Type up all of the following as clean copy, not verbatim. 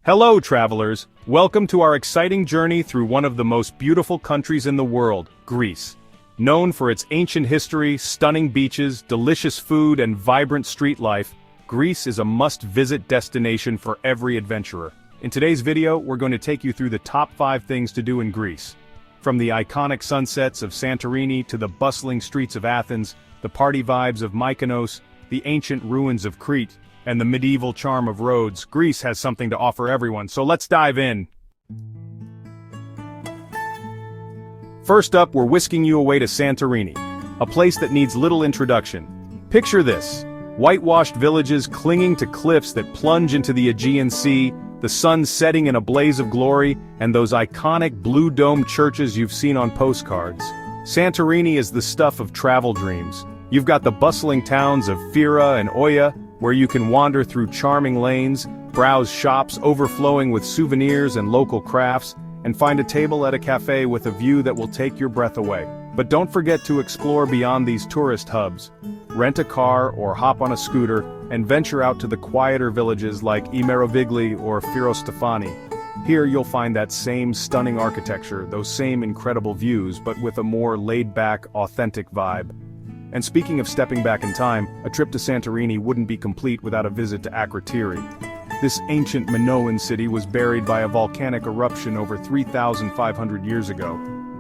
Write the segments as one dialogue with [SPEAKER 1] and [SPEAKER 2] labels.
[SPEAKER 1] Hello, travelers! Welcome to our exciting journey through one of the most beautiful countries in the world, Greece. Known for its ancient history, stunning beaches, delicious food, and vibrant street life, Greece is a must-visit destination for every adventurer. In today's video, we're going to take you through the top 5 things to do in Greece. From the iconic sunsets of Santorini to the bustling streets of Athens, the party vibes of Mykonos, the ancient ruins of Crete, and the medieval charm of Rhodes, Greece has something to offer everyone, so let's dive in. First up, we're whisking you away to Santorini, a place that needs little introduction. Picture this: whitewashed villages clinging to cliffs that plunge into the Aegean Sea, the sun setting in a blaze of glory, and those iconic blue-domed churches you've seen on postcards. Santorini is the stuff of travel dreams. You've got the bustling towns of Fira and Oia, where you can wander through charming lanes, browse shops overflowing with souvenirs and local crafts, and find a table at a cafe with a view that will take your breath away. But don't forget to explore beyond these tourist hubs. Rent a car or hop on a scooter and venture out to the quieter villages like Imerovigli or Firostefani. Here you'll find that same stunning architecture, those same incredible views, but with a more laid-back, authentic vibe. And speaking of stepping back in time, a trip to Santorini wouldn't be complete without a visit to Crete. This ancient Minoan city was buried by a volcanic eruption over 3,500 years ago.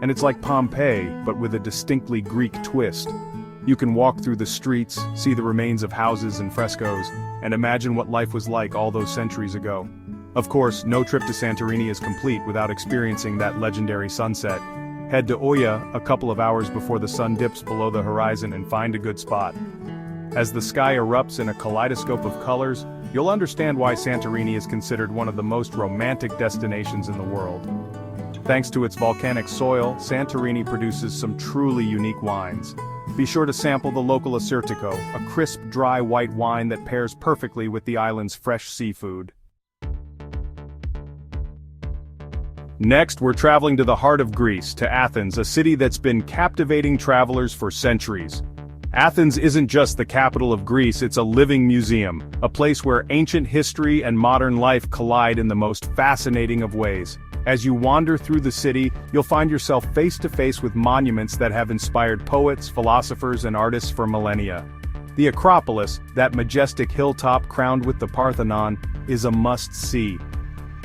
[SPEAKER 1] And it's like Pompeii, but with a distinctly Greek twist. You can walk through the streets, see the remains of houses and frescoes, and imagine what life was like all those centuries ago. Of course, no trip to Santorini is complete without experiencing that legendary sunset. Head to Oia a couple of hours before the sun dips below the horizon and find a good spot. As the sky erupts in a kaleidoscope of colors, you'll understand why Santorini is considered one of the most romantic destinations in the world. Thanks to its volcanic soil, Santorini produces some truly unique wines. Be sure to sample the local Assyrtiko, a crisp, dry white wine that pairs perfectly with the island's fresh seafood. Next, we're traveling to the heart of Greece, to Athens, a city that's been captivating travelers for centuries. Athens isn't just the capital of Greece, it's a living museum, a place where ancient history and modern life collide in the most fascinating of ways. As you wander through the city, you'll find yourself face to face with monuments that have inspired poets, philosophers, and artists for millennia. The Acropolis, that majestic hilltop crowned with the Parthenon, is a must-see.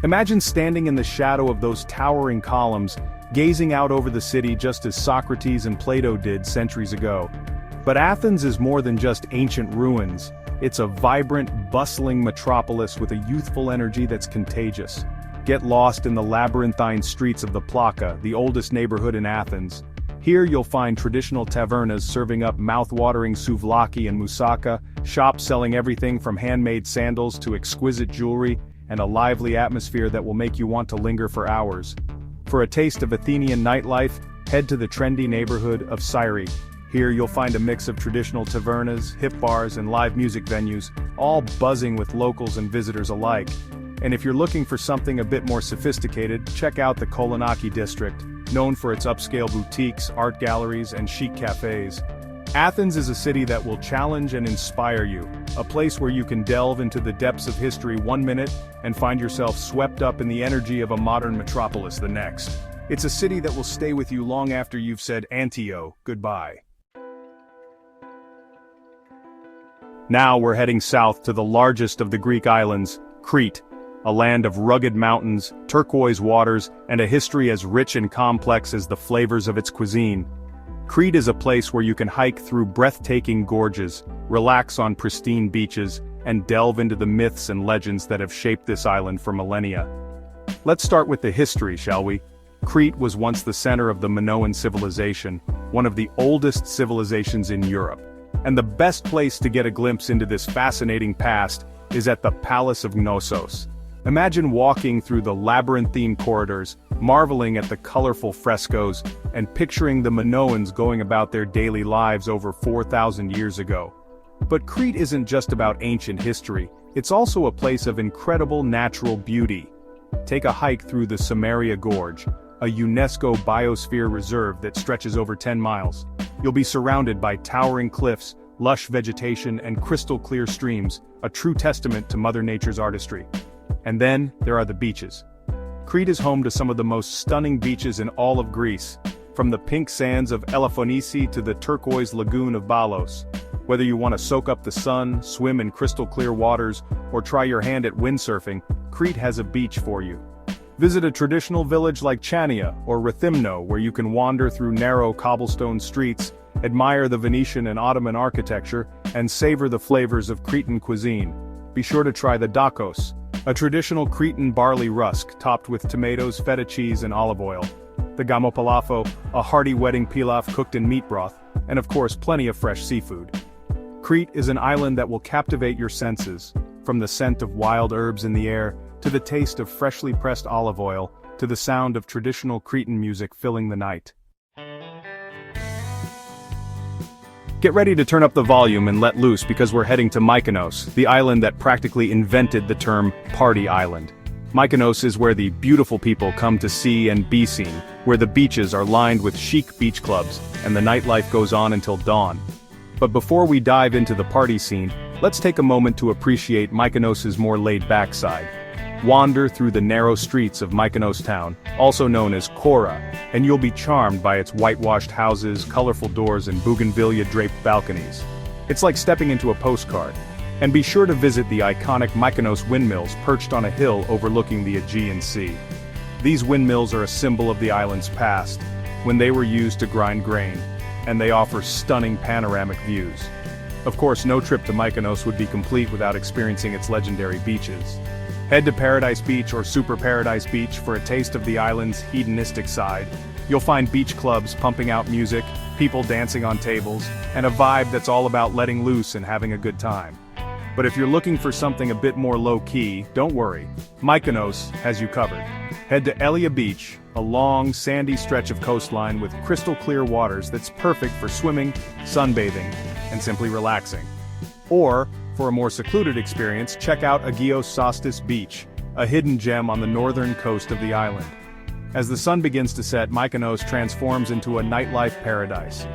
[SPEAKER 1] Imagine standing in the shadow of those towering columns, gazing out over the city just as Socrates and Plato did centuries ago. But Athens is more than just ancient ruins. It's a vibrant, bustling metropolis with a youthful energy that's contagious. Get lost in the labyrinthine streets of the Plaka, the oldest neighborhood in Athens. Here you'll find traditional tavernas serving up mouth-watering souvlaki and moussaka, shops selling everything from handmade sandals to exquisite jewelry, and a lively atmosphere that will make you want to linger for hours. For a taste of Athenian nightlife, head to the trendy neighborhood of Syri. Here you'll find a mix of traditional tavernas, hip bars, and live music venues, all buzzing with locals and visitors alike. And if you're looking for something a bit more sophisticated, check out the Kolonaki district, known for its upscale boutiques, art galleries, and chic cafes. Athens is a city that will challenge and inspire you, a place where you can delve into the depths of history one minute and find yourself swept up in the energy of a modern metropolis the next. It's a city that will stay with you long after you've said Antio goodbye. Now we're heading south to the largest of the Greek islands, Crete, a land of rugged mountains, turquoise waters, and a history as rich and complex as the flavors of its cuisine. Crete is a place where you can hike through breathtaking gorges, relax on pristine beaches, and delve into the myths and legends that have shaped this island for millennia. Let's start with the history, shall we? Crete was once the center of the Minoan civilization, one of the oldest civilizations in Europe. And the best place to get a glimpse into this fascinating past is at the Palace of Knossos. Imagine walking through the labyrinthine corridors, marveling at the colorful frescoes, and picturing the Minoans going about their daily lives over 4,000 years ago. But Crete isn't just about ancient history, it's also a place of incredible natural beauty. Take a hike through the Samaria Gorge, a UNESCO biosphere reserve that stretches over 10 miles. You'll be surrounded by towering cliffs, lush vegetation, and crystal-clear streams, a true testament to Mother Nature's artistry. And then, there are the beaches. Crete is home to some of the most stunning beaches in all of Greece, from the pink sands of Elafonici to the turquoise lagoon of Balos. Whether you want to soak up the sun, swim in crystal-clear waters, or try your hand at windsurfing, Crete has a beach for you. Visit a traditional village like Chania or Rethymno, where you can wander through narrow cobblestone streets, admire the Venetian and Ottoman architecture, and savor the flavors of Cretan cuisine. Be sure to try the dakos, a traditional Cretan barley rusk topped with tomatoes, feta cheese, and olive oil. The gamopalafo, a hearty wedding pilaf cooked in meat broth, and of course plenty of fresh seafood. Crete is an island that will captivate your senses, from the scent of wild herbs in the air, to the taste of freshly pressed olive oil, to the sound of traditional Cretan music filling the night. Get ready to turn up the volume and let loose because we're heading to Mykonos, the island that practically invented the term party island. Mykonos is where the beautiful people come to see and be seen, where the beaches are lined with chic beach clubs, and the nightlife goes on until dawn. But before we dive into the party scene, let's take a moment to appreciate Mykonos's more laid-back side. Wander through the narrow streets of Mykonos town, also known as Kora, and you'll be charmed by its whitewashed houses, colorful doors, and bougainvillea-draped balconies. It's like stepping into a postcard. And be sure to visit the iconic Mykonos windmills perched on a hill overlooking the Aegean Sea. These windmills are a symbol of the island's past, when they were used to grind grain, and they offer stunning panoramic views. Of course, no trip to Mykonos would be complete without experiencing its legendary beaches. Head to Paradise Beach or Super Paradise Beach for a taste of the island's hedonistic side. You'll find beach clubs pumping out music, people dancing on tables, and a vibe that's all about letting loose and having a good time. But if you're looking for something a bit more low-key, don't worry. Mykonos has you covered. Head to Elia Beach, a long, sandy stretch of coastline with crystal-clear waters that's perfect for swimming, sunbathing, and simply relaxing. Or, for a more secluded experience, check out Agios Sostis Beach, a hidden gem on the northern coast of the island. As the sun begins to set, Mykonos transforms into a nightlife paradise.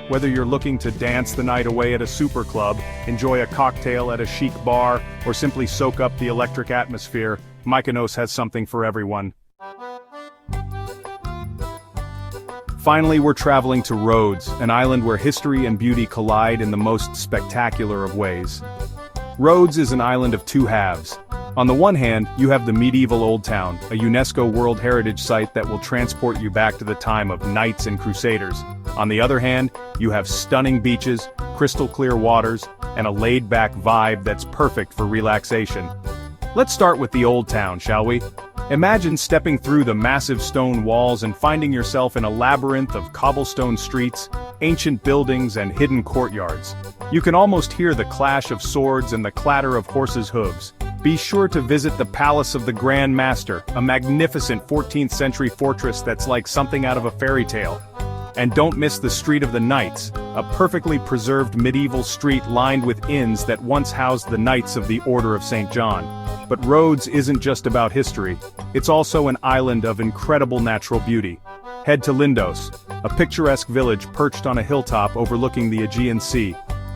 [SPEAKER 1] Whether you're looking to dance the night away at a super club, enjoy a cocktail at a chic bar, or simply soak up the electric atmosphere, Mykonos has something for everyone. Finally, we're traveling to Rhodes, an island where history and beauty collide in the most spectacular of ways. Rhodes is an island of two halves. On the one hand, you have the medieval Old Town, a UNESCO World Heritage Site that will transport you back to the time of knights and crusaders. On the other hand, you have stunning beaches, crystal-clear waters, and a laid-back vibe that's perfect for relaxation. Let's start with the Old Town, shall we? Imagine stepping through the massive stone walls and finding yourself in a labyrinth of cobblestone streets, ancient buildings, and hidden courtyards. You can almost hear the clash of swords and the clatter of horses' hooves. Be sure to visit the Palace of the Grand Master, a magnificent 14th century fortress that's like something out of a fairy tale. And don't miss the Street of the Knights, a perfectly preserved medieval street lined with inns that once housed the Knights of the Order of St. John. But Rhodes isn't just about history, it's also an island of incredible natural beauty. Head to Lindos, a picturesque village perched on a hilltop overlooking the Aegean Sea.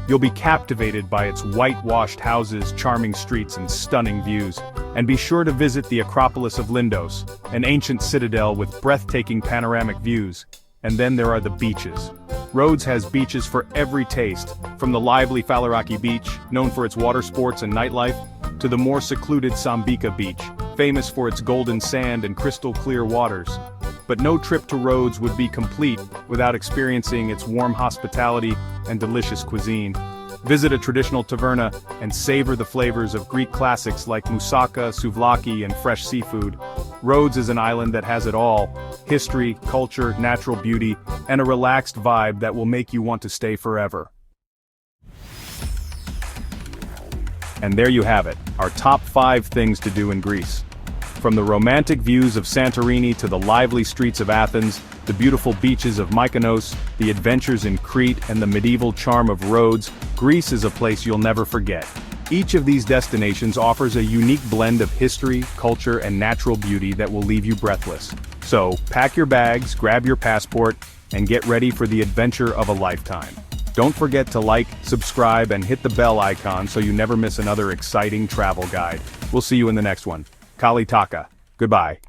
[SPEAKER 1] You'll be captivated by its whitewashed houses, charming streets, and stunning views. And be sure to visit the Acropolis of Lindos, an ancient citadel with breathtaking panoramic views. And then there are the beaches. Rhodes has beaches for every taste, from the lively Falaraki Beach, known for its water sports and nightlife, to the more secluded Sambika Beach, famous for its golden sand and crystal-clear waters. But no trip to Rhodes would be complete without experiencing its warm hospitality and delicious cuisine. Visit a traditional taverna and savor the flavors of Greek classics like moussaka, souvlaki, and fresh seafood. Rhodes is an island that has it all: history, culture, natural beauty, and a relaxed vibe that will make you want to stay forever. And there you have it, our top 5 things to do in Greece. From the romantic views of Santorini to the lively streets of Athens, the beautiful beaches of Mykonos, the adventures in Crete, and the medieval charm of Rhodes, Greece is a place you'll never forget. Each of these destinations offers a unique blend of history, culture, and natural beauty that will leave you breathless. So, pack your bags, grab your passport, and get ready for the adventure of a lifetime. Don't forget to like, subscribe, and hit the bell icon so you never miss another exciting travel guide. We'll see you in the next one. Kali Taka. Goodbye.